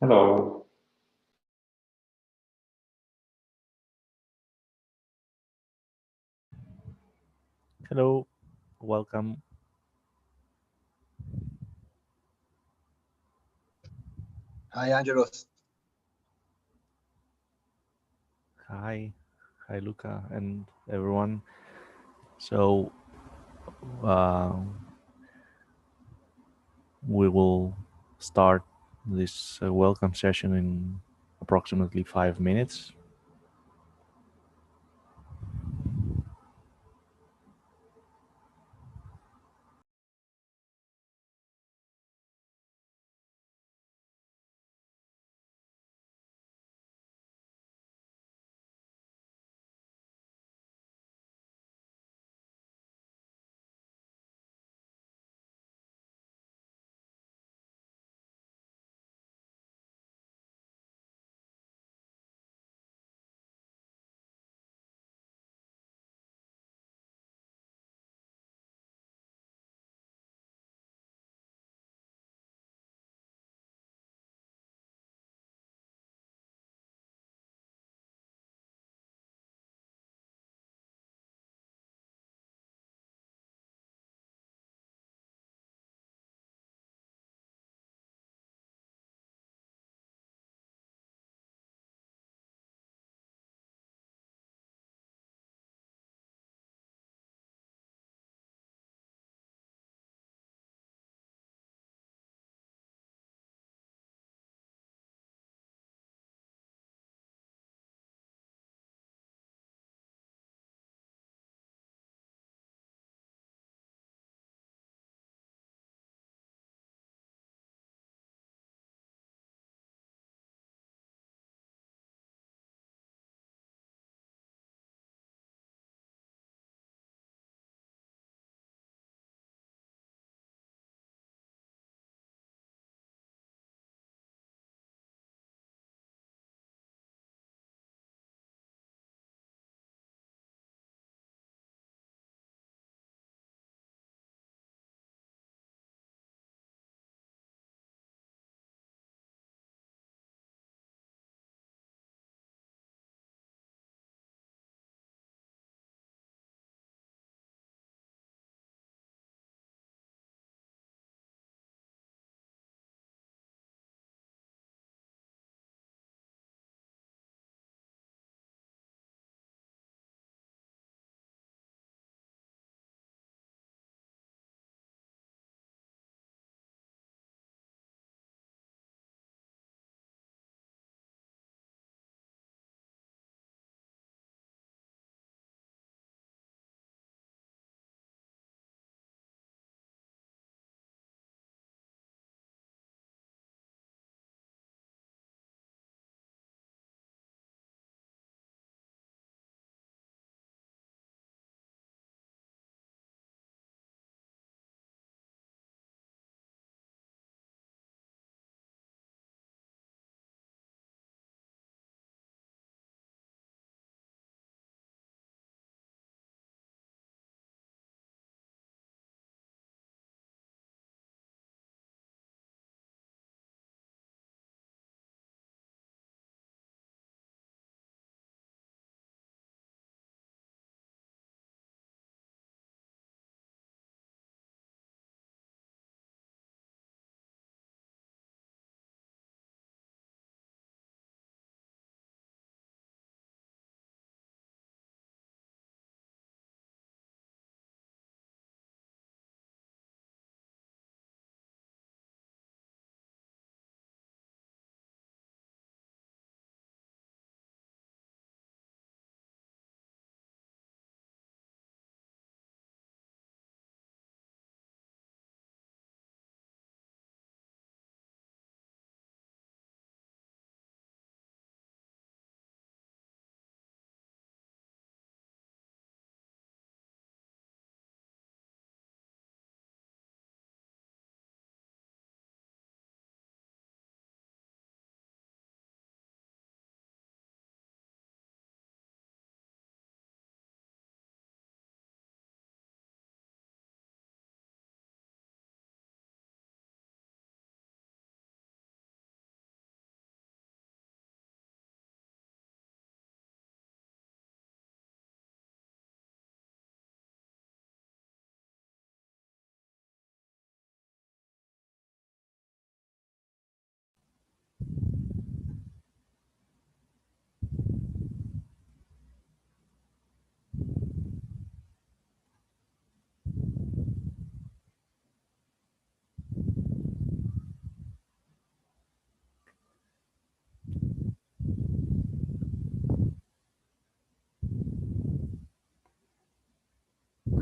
Hello. Hello, welcome. Hi, Angelos. Hi, hi, Luca, and everyone. So, uh, we will start this welcome session in approximately 5 minutes.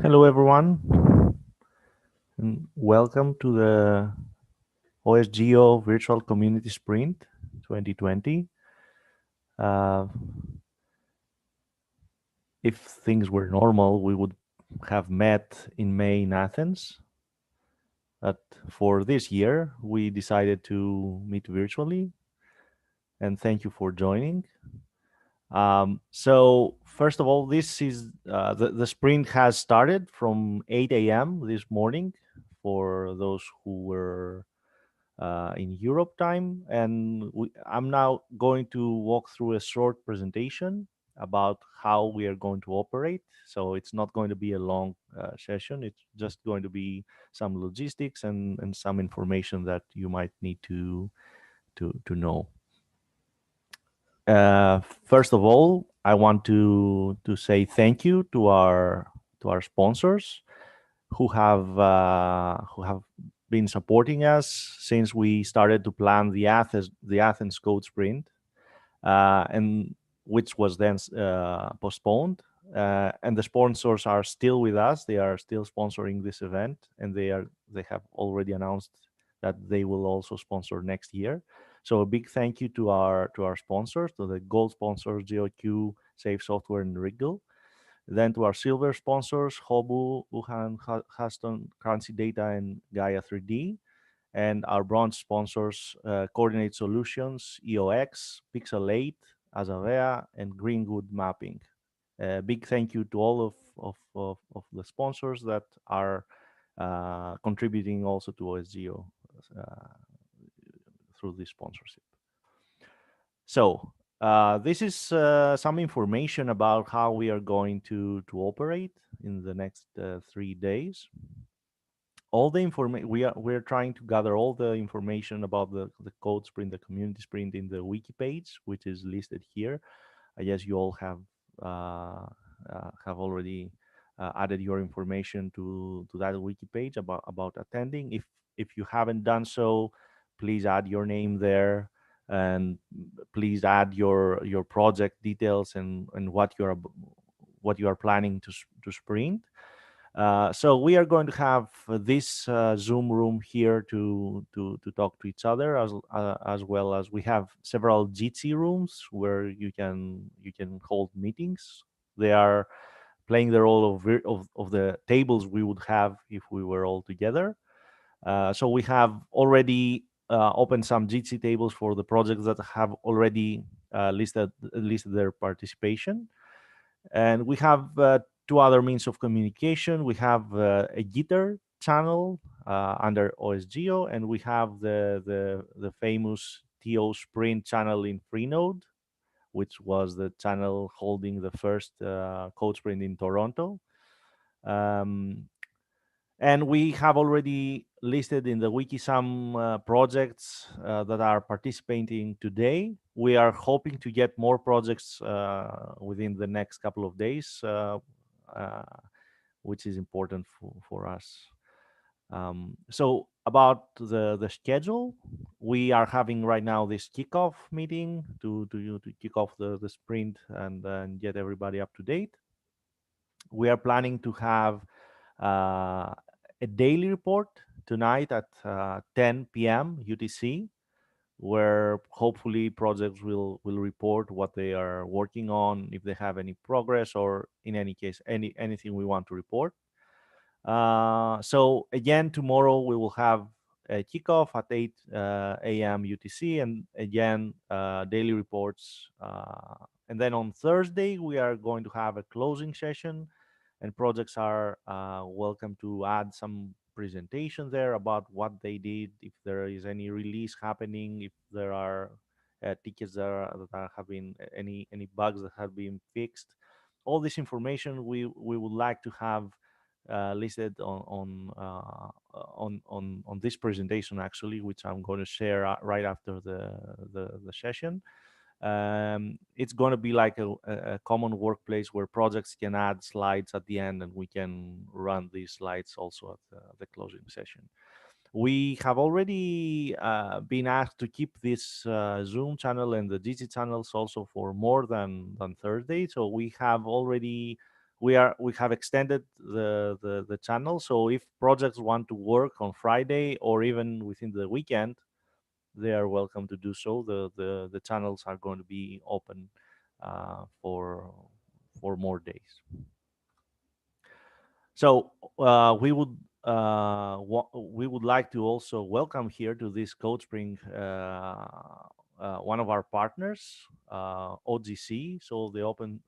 Hello, everyone, and welcome to the OSGeo Virtual Community Sprint 2020. Uh, if things were normal, we would have met in May in Athens. But for this year, we decided to meet virtually, and thank you for joining. So, first of all, this is the sprint has started from 8 a.m. this morning for those who were in Europe time. And I'm now going to walk through a short presentation about how we are going to operate. So it's not going to be a long session. It's just going to be some logistics and some information that you might need to know. First of all, I want to say thank you to our sponsors who have been supporting us since we started to plan the Athens Code Sprint, and which was then postponed. And the sponsors are still with us. They are still sponsoring this event, and they have already announced that they will also sponsor next year. So a big thank you to our sponsors, to the gold sponsors, GeoQ, Safe Software, and Riggle. Then to our silver sponsors, Hobu, Wuhan, Huston, Currency Data, and Gaia 3D. And our bronze sponsors, Coordinate Solutions, EOX, Pixel 8, Azavea, and Greenwood Mapping. Big thank you to all of the sponsors that are contributing also to OSGeo uh, through this sponsorship. So this is some information about how we are going to operate in the next 3 days. All the information we're trying to gather all the information about the code sprint, the community sprint in the wiki page, which is listed here. I guess you all have already added your information to that wiki page about attending. If you haven't done so, please add your name there, and please add your project details and what you are planning to sprint. So we are going to have this Zoom room here to talk to each other, as well as we have several Jitsi rooms where you can hold meetings. They are playing the role of the tables we would have if we were all together. So we have already opened some Jitsi tables for the projects that have already listed their participation. And we have two other means of communication. We have a Gitter channel under OSGeo, and we have the famous TO Sprint channel in Freenode, which was the channel holding the first code sprint in Toronto. Um, and we have already listed in the wiki some projects that are participating today. We are hoping to get more projects within the next couple of days, uh, which is important for us. So about the schedule, we are having right now this kickoff meeting to kick off the sprint and get everybody up to date. We are planning to have uh, a daily report tonight at 10 p.m. UTC, where hopefully projects will report what they are working on, if they have any progress, or in any case, anything we want to report. So again, tomorrow we will have a kickoff at 8 a.m. UTC, and again, daily reports. And then on Thursday, we are going to have a closing session, and projects are welcome to add some presentation there about what they did, if there is any release happening, if there are tickets that have been any bugs that have been fixed. All this information we would like to have listed on this presentation, actually, which I'm going to share right after the session. It's going to be like a common workplace where projects can add slides at the end, and we can run these slides also at the closing session. We have already been asked to keep this Zoom channel and the GG channels also for more than Thursday. So we have already we have extended the channel. So if projects want to work on Friday or even within the weekend, they are welcome to do so. The channels are going to be open for more days. So we would like to also welcome here to this CodeSpring one of our partners, OGC. So the Open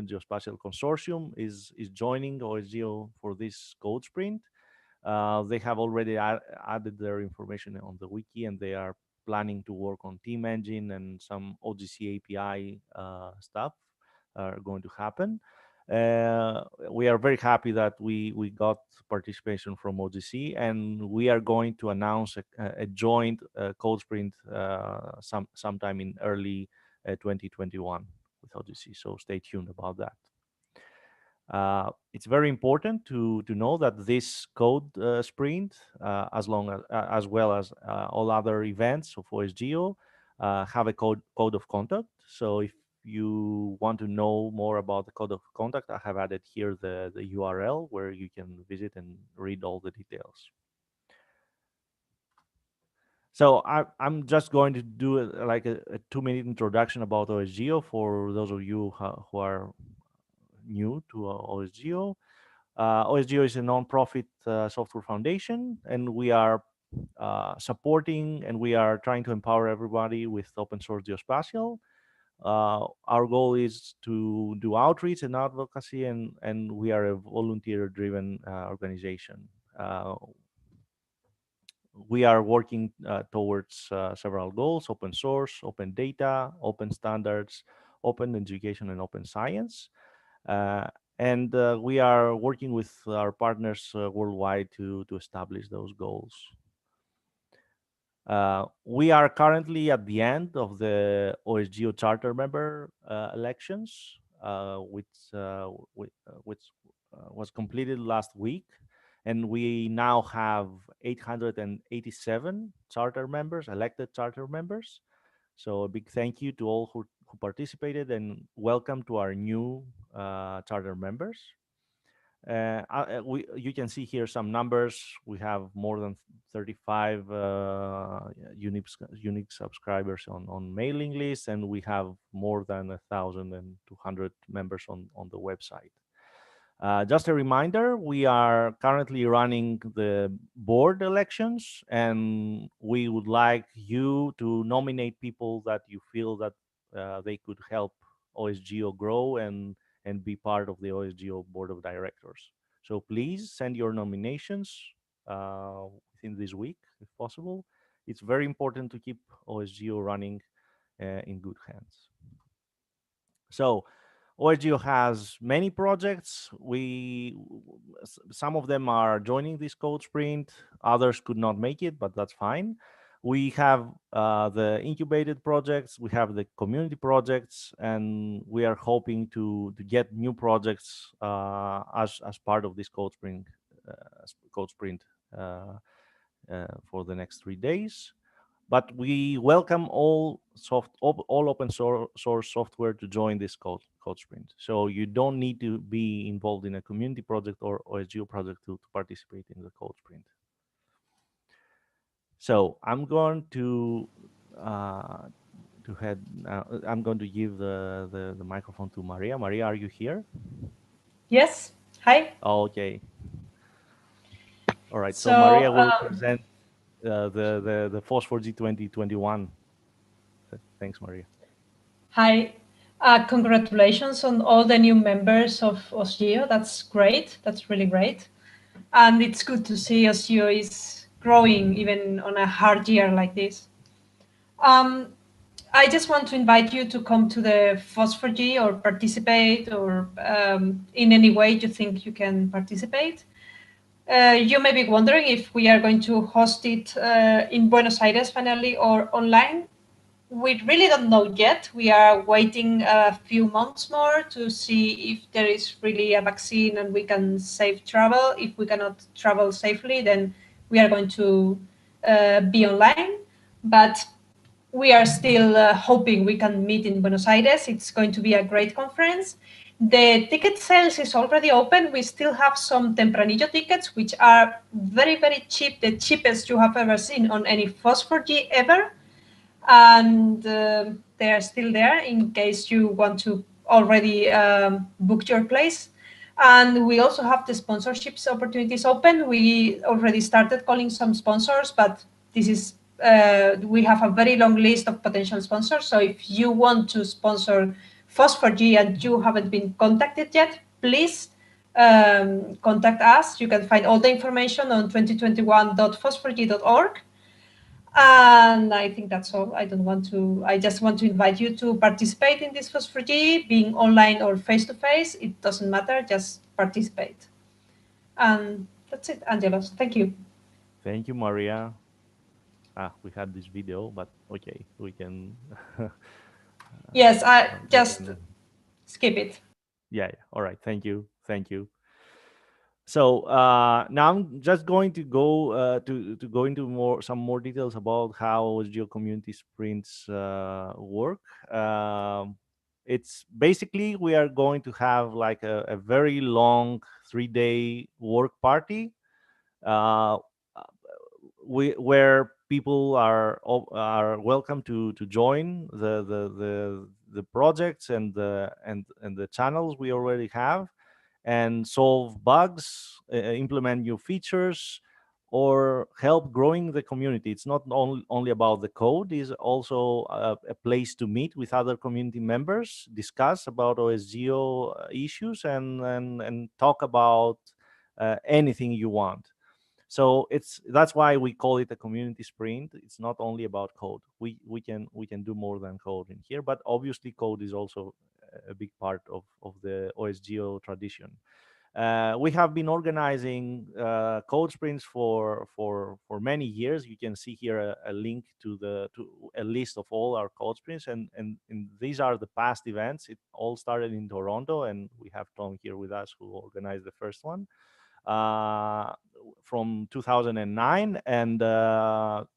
Geospatial Consortium is joining OSGeo for this CodeSprint. They have already added their information on the wiki, and they are planning to work on Team Engine and some OGC API stuff are going to happen. We are very happy that we got participation from OGC, and we are going to announce a joint code sprint sometime in early 2021 with OGC. So stay tuned about that. It's very important to know that this code sprint, as well as all other events of OSGeo, have a code of conduct. So if you want to know more about the code of conduct, I have added here the URL where you can visit and read all the details. So I'm just going to do a 2-minute introduction about OSGeo for those of you who are new to OSGeo. OSGeo is a non-profit software foundation, and we are supporting and we are trying to empower everybody with open source geospatial. Our goal is to do outreach and advocacy, and we are a volunteer-driven organization. We are working towards several goals: open source, open data, open standards, open education, and open science. Uh, and we are working with our partners worldwide to establish those goals. We are currently at the end of the OSGeo charter member elections, which was completed last week. And we now have 887 charter members, elected charter members. So a big thank you to all who participated, and welcome to our new charter members. You can see here some numbers. We have more than 35 unique subscribers on mailing lists, and we have more than 1,200 members on the website. Just a reminder, we are currently running the board elections, and we would like you to nominate people that you feel that they could help OSGeo grow and be part of the OSGeo board of directors. So please send your nominations within this week, if possible. It's very important to keep OSGeo running in good hands. So OSGeo has many projects. Some of them are joining this code sprint. Others could not make it, but that's fine. We have the incubated projects. We have the community projects, and we are hoping to get new projects as part of this code sprint for the next 3 days. But we welcome all open source software to join this code sprint. So you don't need to be involved in a community project or OSGeo project to participate in the code sprint. So I'm going to head now. I'm going to give the microphone to Maria. Maria, are you here? Yes. Hi. Okay. All right. So So, Maria will present the FOSS4G 2021. Thanks, Maria. hi. Congratulations on all the new members of OSGeo. That's great. That's really great. And it's good to see OSGeo is growing even on a hard year like this. I just want to invite you to come to the FOSS4G or participate, or in any way you think you can participate. You may be wondering if we are going to host it in Buenos Aires finally or online. We really don't know yet. We are waiting a few months more to see if there is really a vaccine and we can save travel. If we cannot travel safely, then we are going to be online. But we are still hoping we can meet in Buenos Aires. It's going to be a great conference. The ticket sales is already open. We still have some Tempranillo tickets, which are very, very cheap, the cheapest you have ever seen on any Phosphor-G ever. And they are still there in case you want to already book your place. And we also have the sponsorships opportunities open. We already started calling some sponsors, but this is we have a very long list of potential sponsors. So if you want to sponsor Phosphor-G and you haven't been contacted yet, please contact us. You can find all the information on 2021.phosphorg.org. And I think that's all. I just want to invite you to participate in this Phosphor-G, being online or face-to-face. It doesn't matter, just participate. And that's it, Angelos. Thank you. Thank you, Maria. We had this video, but okay, we can. Yes, I We just can. skip it. Yeah. All right. Thank you. Thank you. So now I'm just going to go to go into some more details about how OSGeo community sprints work. It's basically we are going to have like a very long 3-day work party uh, where people are welcome to join the projects and the channels we already have and solve bugs, implement new features, or help growing the community. It's not only about the code, it's also a place to meet with other community members, discuss about OSGeo issues, and talk about anything you want. So that's why we call it a community sprint. It's not only about code. We can do more than code in here, but obviously code is also a big part of the OSGeo tradition. We have been organizing code sprints for many years. You can see here a link to a list of all our code sprints, and these are the past events. It all started in Toronto, and we have Tom here with us who organized the first one uh, from 2009, and up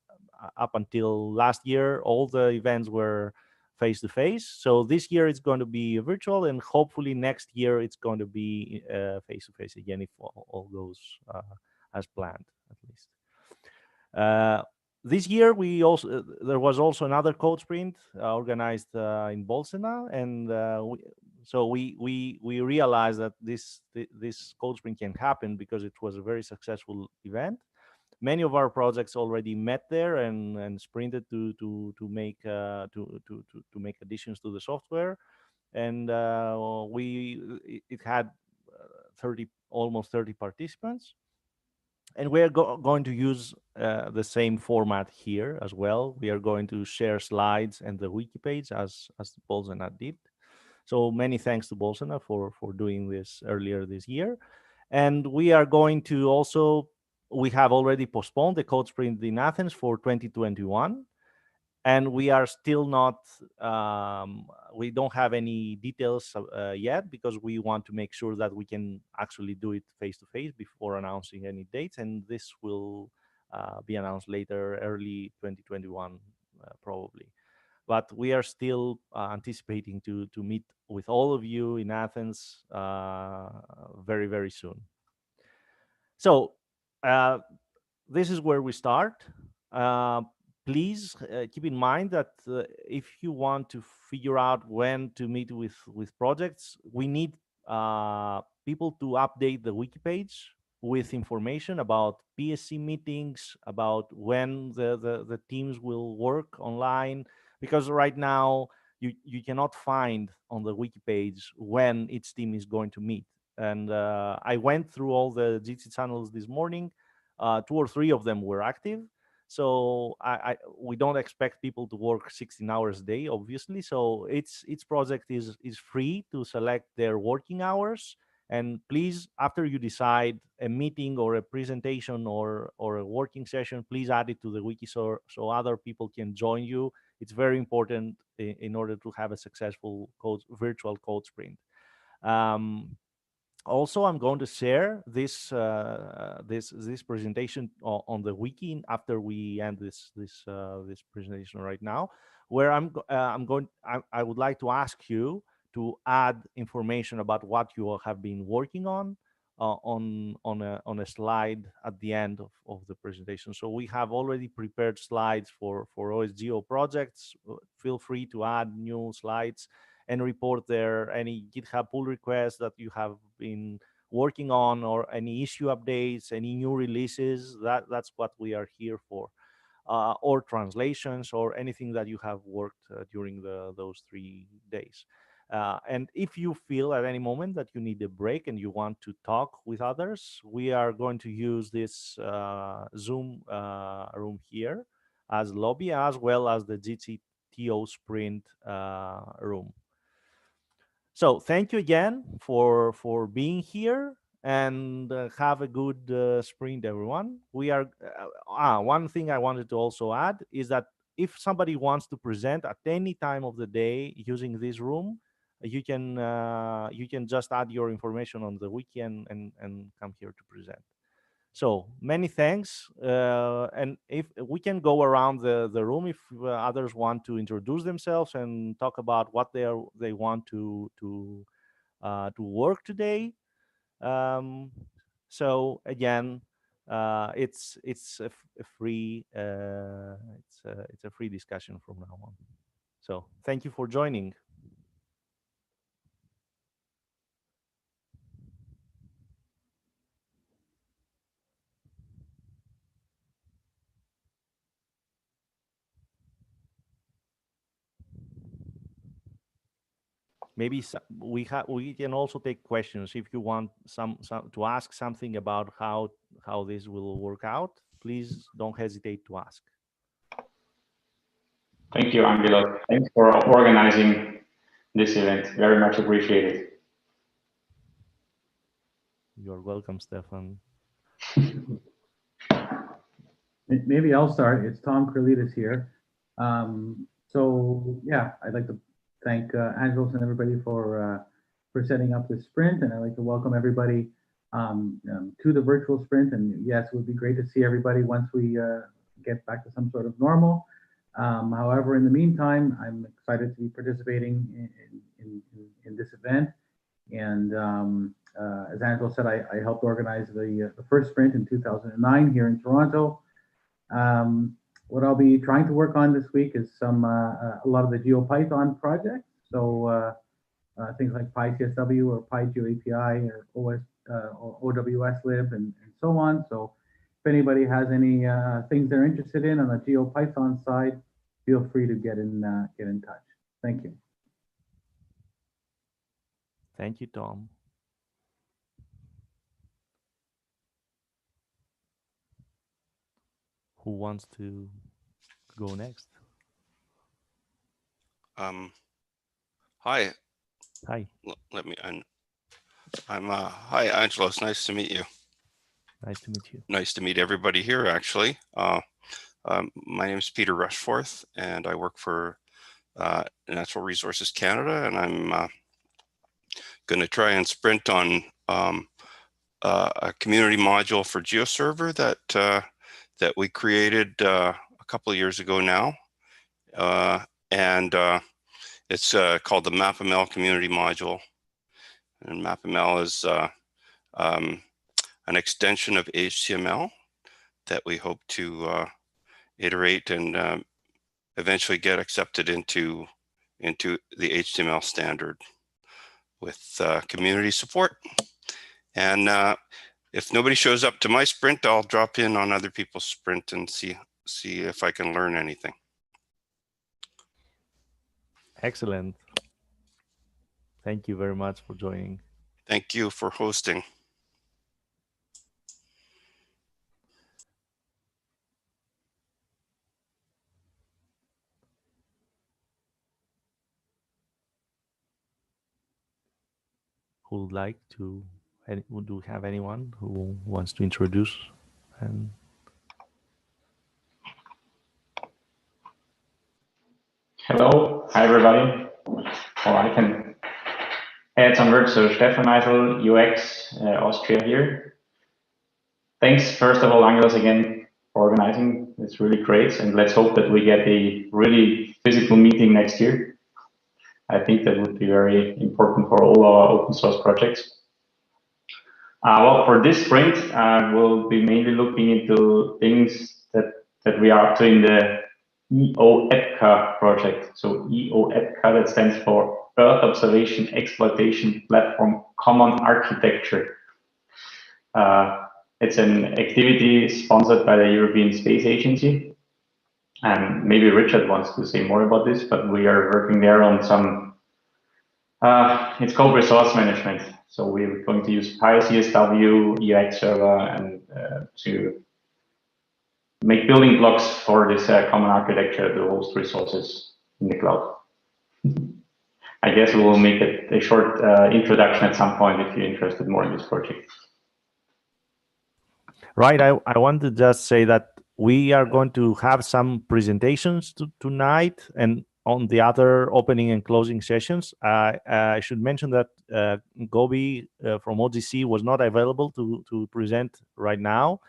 until last year, all the events were face to face. So this year it's going to be virtual, and hopefully next year it's going to be face to face again if all goes as planned, at least. Uh, this year we also there was also another code sprint organized in Bolsena, and we realized that this code sprint can happen because it was a very successful event. Many of our projects already met there and sprinted to make to make additions to the software, and it had 30 almost 30 participants, and we are going to use the same format here as well. We are going to share slides and the wiki page as Bolsena did. So many thanks to Bolsena for doing this earlier this year. And we are going to also, we have already postponed the code sprint in Athens for 2021, and we are still not we don't have any details yet, because we want to make sure that we can actually do it face to face before announcing any dates, and this will be announced later, early 2021 probably. But we are still anticipating to meet with all of you in Athens very, very soon. So uh, this is where we start. Uh, Please keep in mind that if you want to figure out when to meet with projects, we need people to update the wiki page with information about PSC meetings, about when the teams will work online, because right now you cannot find on the wiki page when each team is going to meet. And I went through all the GT channels this morning. 2 or 3 of them were active. So we don't expect people to work 16 hours a day, obviously. So each project is free to select their working hours. And please, after you decide a meeting or a presentation or a working session, please add it to the wiki so other people can join you. It's very important in order to have a successful virtual code sprint. Um, Also, I'm going to share this presentation on the wiki after we end this presentation right now, where I would like to ask you to add information about what you have been working on on a slide at the end of the presentation. So we have already prepared slides for OSGeo projects. Feel free to add new slides and report there any GitHub pull requests that you have been working on, or any issue updates, any new releases. That's what we are here for. Or translations, or anything that you have worked during those 3 days. And if you feel at any moment that you need a break and you want to talk with others, we are going to use this Zoom room here as lobby, as well as the GTO sprint room. So thank you again for being here, and have a good sprint, everyone. We are one thing I wanted to also add is that if somebody wants to present at any time of the day using this room, you can just add your information on the wiki and come here to present. So many thanks, and if we can go around the room, if others want to introduce themselves and talk about what they want to work today. So again, it's a free it's a free discussion from now on. So thank you for joining. Maybe we can also take questions if you want some to ask something about how this will work out. Please don't hesitate to ask. Thank you, Angelo. Thanks for organizing this event. Very much appreciated. You're welcome, Stefan. Maybe I'll start. It's Tom Carlitos here. So yeah, I'd like to thank Angelos and everybody for setting up this sprint, and I'd like to welcome everybody to the virtual sprint. And yes, it would be great to see everybody once we get back to some sort of normal. However, in the meantime, I'm excited to be participating in this event. And as Angelo said, I helped organize the first sprint in 2009 here in Toronto. What I'll be trying to work on this week is a lot of the GeoPython projects. So things like PyCSW or PyGeoAPI or OWSLib and so on. So if anybody has any things they're interested in on the GeoPython side, feel free to get in touch. Thank you. Thank you, Tom. Who wants to go next? Hi. Hi. Let me. Hi, Angelo. It's nice to meet you. Nice to meet you. Nice to meet everybody here. Actually, my name is Peter Rushforth, and I work for Natural Resources Canada, and I'm going to try and sprint on a community module for GeoServer that we created a couple of years ago now, and it's called the MapML community module. And MapML is an extension of HTML that we hope to iterate and eventually get accepted into the HTML standard with community support. And if nobody shows up to my sprint, I'll drop in on other people's sprint and see if I can learn anything. Excellent. Thank you very much for joining. Thank you for hosting. Who would like to? Do we have anyone who wants to introduce? And Hello, hi everybody. Or I can add some words. So Stefan Eitel, UX, Austria here. Thanks, first of all, Angelos, again for organizing. It's really great, and let's hope that we get a really physical meeting next year. I think that would be very important for all our open source projects. Well, for this sprint, we'll be mainly looking into things that we are up to in the EOEPCA project. So EOEPCA, that stands for Earth Observation Exploitation Platform Common Architecture. It's an activity sponsored by the European Space Agency. And maybe Richard wants to say more about this, but we are working there on some, it's called resource management. So we're going to use PyCSW, EOX server, and to make building blocks for this common architecture to host resources in the cloud. I guess we will make a short introduction at some point if you're interested more in this project. Right. I want to just say that we are going to have some presentations tonight, and on the other opening and closing sessions. I should mention that Gobi from OGC was not available to present right now,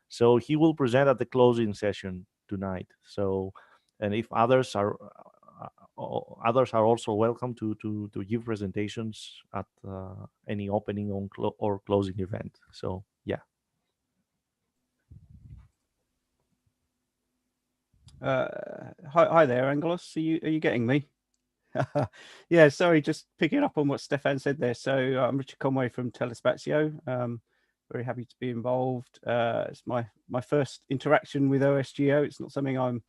so he will present at the closing session tonight. So, and if others are also welcome to give presentations at any opening or closing event. So yeah. Hi there, Angelos. Are you getting me? Yeah, sorry, just picking up on what Stefan said there. So I'm Richard Conway from Telespazio. Very happy to be involved. It's my first interaction with OSGeo. It's not something I'm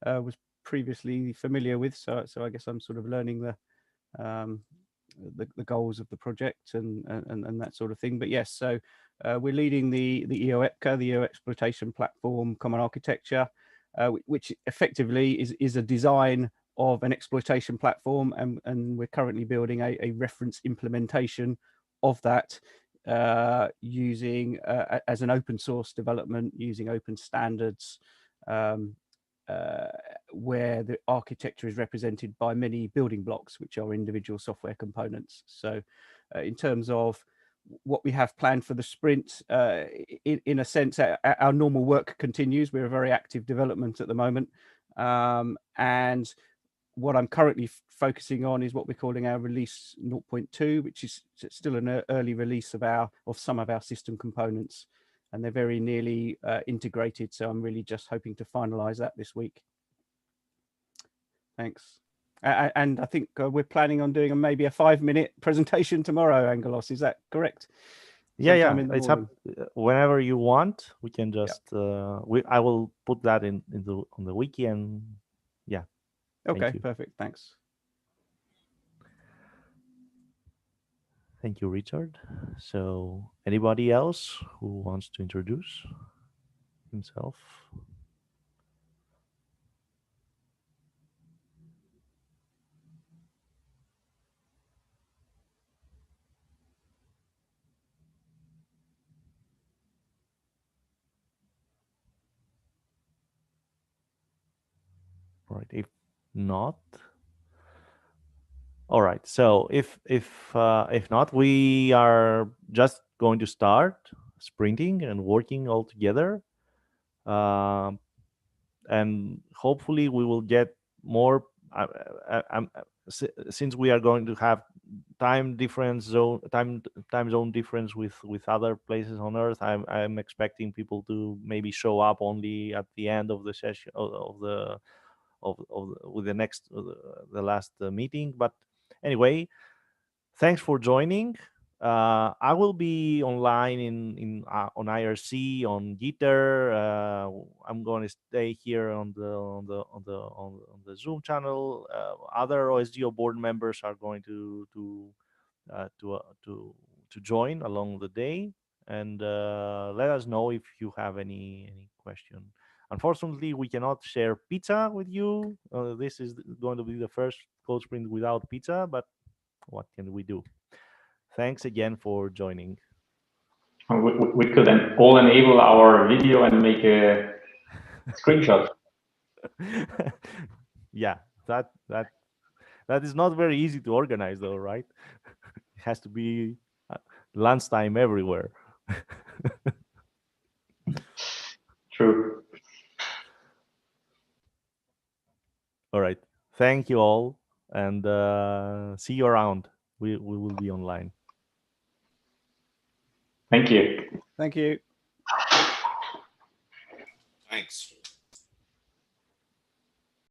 was previously familiar with, so I guess I'm sort of learning the goals of the project and that sort of thing. But yes, so we're leading the EOEPCA, the EO Exploitation Platform Common Architecture, which effectively is a design of an exploitation platform, and we're currently building a reference implementation of that using as an open source development, using open standards, where the architecture is represented by many building blocks, which are individual software components. So in terms of what we have planned for the sprint, in a sense, our normal work continues. We're a very active development at the moment. And what I'm currently focusing on is what we're calling our release 0.2, which is still an early release of some of our system components, and they're very nearly integrated. So I'm really just hoping to finalize that this week. Thanks. And I think we're planning on doing maybe a 5-minute presentation tomorrow, Angelos. Is that correct? Yeah. It's up whenever you want. We can just I will put that on the wiki, and yeah. Okay, perfect. Thanks. Thank you, Richard. So anybody else who wants to introduce himself? Right. If not, all right. So if not, we are just going to start sprinting and working all together, and hopefully we will get more. Since we are going to have time zone difference with other places on Earth, I'm expecting people to maybe show up only at the end of the session with the last meeting. But anyway, thanks for joining. I will be online on IRC, on Gitter. I'm going to stay here on the Zoom channel. Other OSGeo board members are going to join along the day, and let us know if you have any question. Unfortunately, we cannot share pizza with you. This is going to be the first code sprint without pizza, but what can we do? Thanks again for joining. We could then all enable our video and make a screenshot. Yeah, that is not very easy to organize, though, right? It has to be lunchtime everywhere. True. All right. Thank you all. and see you around. We will be online. Thank you. Thank you. Thanks.